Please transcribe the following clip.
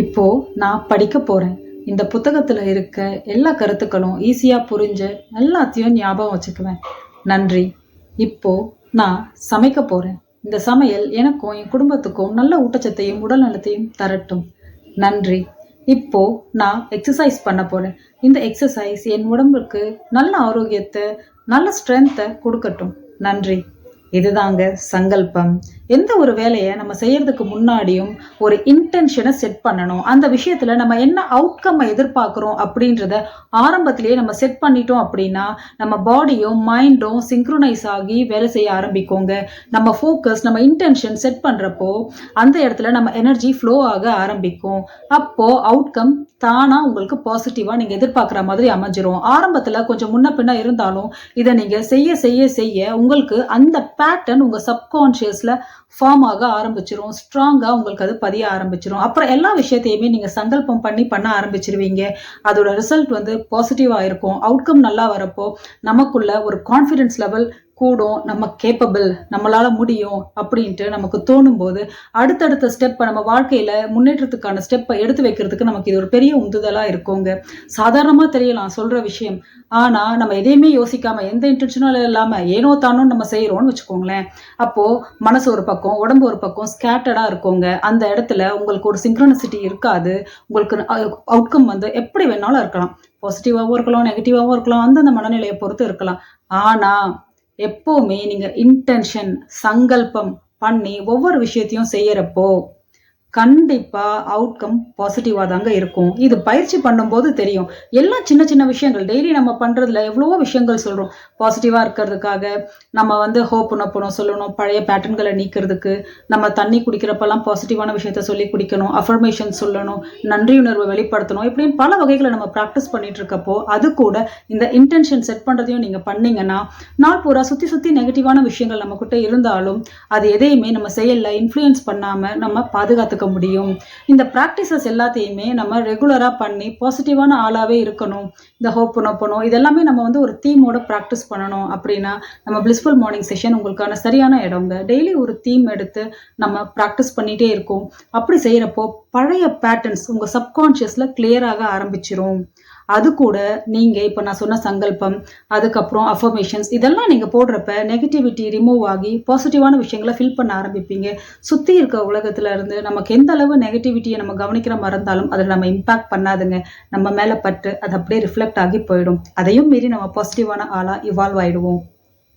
இப்போ நான் படிக்க போறேன். இந்த புத்தகத்துல இருக்க எல்லா கருத்துக்களும் ஈஸியா புரிஞ்சு எல்லாத்தையும் ஞாபகம் வச்சுக்குவேன். நன்றி. இப்போ நான் சமைக்க போறேன். இந்த சமையல் எனக்கும் என் குடும்பத்துக்கும் நல்ல ஊட்டச்சத்தையும் உடல் நலத்தையும் தரட்டும். நன்றி. இப்போ நான் எக்ஸசைஸ் பண்ண போறேன். இந்த எக்ஸசைஸ் என் உடம்புக்கு நல்ல ஆரோக்கியத்தை, நல்ல ஸ்ட்ரென்த்தை கொடுக்கட்டும். நன்றி. இதுதாங்க சங்கல்பம். எந்த ஒரு வேலையை நம்ம செய்யறதுக்கு முன்னாடியும் ஒரு இன்டென்ஷனை செட் பண்ணணும். அந்த விஷயத்துல நம்ம என்ன அவுட்கம் எதிர்பார்க்கிறோம் அப்படின்றத ஆரம்பத்திலேயே நம்ம செட் பண்ணிட்டோம் அப்படின்னா நம்ம பாடியும் மைண்டும் சிங்க்ரோனைஸ் ஆகி வேலை செய்ய ஆரம்பிக்கோங்க. நம்ம ஃபோக்கஸ், நம்ம இன்டென்ஷன் செட் பண்றப்போ அந்த இடத்துல நம்ம எனர்ஜி ஃப்ளோ ஆக ஆரம்பிக்கும். அப்போ அவுட்கம் தானா உங்களுக்கு பாசிட்டிவா நீங்க எதிர்பார்க்குற மாதிரி அமைஞ்சிரும். ஆரம்பத்துல கொஞ்சம் முன்ன பின்ன இருந்தாலும் இதை நீங்க செய்ய செய்ய செய்ய உங்களுக்கு அந்த பேட்டர்ன் உங்க சப்கான்ஷியஸ்ல ஃபார்ம் ஆக ஆரம்பிச்சிரும். ஸ்ட்ராங்கா உங்களுக்கு அது பதிய ஆரம்பிச்சிரும். அப்புறம் எல்லா விஷயத்தையுமே நீங்க சங்கல்பம் பண்ண ஆரம்பிச்சிருவீங்க. அதோட ரிசல்ட் பாசிட்டிவா இருக்கும். அவுட்கம் நல்லா வரப்போ நமக்குள்ள ஒரு கான்ஃபிடன்ஸ் லெவல் கூடும். நம்ம கேப்பபிள், நம்மளால முடியும் அப்படின்ட்டு நமக்கு தோணும் போது அடுத்தடுத்த ஸ்டெப் நம்ம வாழ்க்கையில முன்னேற்றத்துக்கான ஸ்டெப்பை எடுத்து வைக்கிறதுக்கு நமக்கு இது ஒரு பெரிய உந்துதலா இருக்குங்க. சாதாரணமா தெரியலாம் சொல்ற விஷயம். ஆனா நம்ம எதையுமே யோசிக்காம எந்த இன்டென்ஷனும் இல்லாம ஏனோ தானோ நம்ம செய்யறோம்னு வச்சுக்கோங்களேன். அப்போ மனசு ஒரு பக்கம், உடம்பு ஒரு பக்கம் ஸ்கேட்டர்டா இருக்குங்க. அந்த இடத்துல உங்களுக்கு ஒரு சிங்க்ரோனிசிட்டி இருக்காது. உங்களுக்கு அவுட்கம் எப்படி வேணாலும் இருக்கலாம். பாசிட்டிவாவும் இருக்கலாம், நெகட்டிவாவும் இருக்கலாம். அந்தந்த மனநிலையை பொறுத்து இருக்கலாம். ஆனா எப்பவுமே நீங்க இன்டென்ஷன், சங்கல்பம் பண்ணி ஒவ்வொரு விஷயத்தையும் செய்யறப்போ கண்டிப்பா அவுட்கம் பாசிட்டிவா தாங்க இருக்கும். இது பயிற்சி பண்ணும்போது தெரியும். எல்லாம் சின்ன சின்ன விஷயங்கள் டெய்லி நம்ம பண்றதுல எவ்வளவோ விஷயங்கள் சொல்றோம். பாசிட்டிவா இருக்கிறதுக்காக நம்ம ஹோப்பனோப்பனோ சொல்லணும், பழைய பேட்டர்ன்களை நீக்கிறதுக்கு, நம்ம தண்ணி குடிக்கிறப்பெல்லாம் பாசிட்டிவான விஷயத்த சொல்லி குடிக்கணும், அஃபர்மேஷன் சொல்லணும், நன்றியுணர்வை வெளிப்படுத்தணும், இப்படின்னு பல வகைகளை நம்ம ப்ராக்டிஸ் பண்ணிட்டு இருக்கப்போ அது கூட இந்த இன்டென்ஷன் செட் பண்றதையும் நீங்க பண்ணீங்கன்னா நாள் பூரா சுத்தி சுத்தி நெகட்டிவான விஷயங்கள் நம்ம கிட்ட இருந்தாலும் அது எதையுமே நம்ம செயல்ல இன்ஃப்ளூயன்ஸ் பண்ணாம நம்ம பாதுகாத்துக்க முடியும். இந்த பிராக்டிசஸ் எல்லாத்தையுமே நம்ம ரெகுலரா பண்ணி பாசிட்டிவான ஆளாவே இருக்கணும். இந்த ஹோப்பனோப்பனோ இதெல்லாமே நம்ம ஒரு தீமோட பிராக்டிஸ் பண்ணணும் அப்படின்னா நம்ம பிளிஸ்ஃபுல் மார்னிங் செஷன் உங்களுக்கான சரியான இடங்க. டெய்லி ஒரு தீம் எடுத்து நம்ம பிராக்டிஸ் பண்ணிட்டே இருக்கோம். அப்படி செய்யறப்போ பழைய பேட்டர்ன்ஸ் உங்க சப்கான்ஷியஸ்ல கிளியர் ஆக ஆரம்பிச்சிரும். அது கூட நீங்க இப்ப நான் சொன்ன சங்கல்பம், அதுக்கப்புறம் அஃபர்மேஷன்ஸ் இதெல்லாம் நீங்க போடுறப்ப நெகட்டிவிட்டி ரிமூவ் ஆகி பாசிட்டிவான விஷயங்களை ஃபில் பண்ண ஆரம்பிப்பீங்க. சுத்தி இருக்க உலகத்துல இருந்து நமக்கு எந்த அளவு நெகட்டிவிட்டியை நம்ம கவனிக்கிற மாதிரி இருந்தாலும் அதில் நம்ம இம்பாக்ட் பண்ணாதுங்க. நம்ம மேல பட்டு அது அப்படியே ரிஃப்ளெக்ட் ஆகி போயிடும். அதையும் மீறி நம்ம பாசிட்டிவான ஆளா இவால்வ் ஆயிடுவோம்.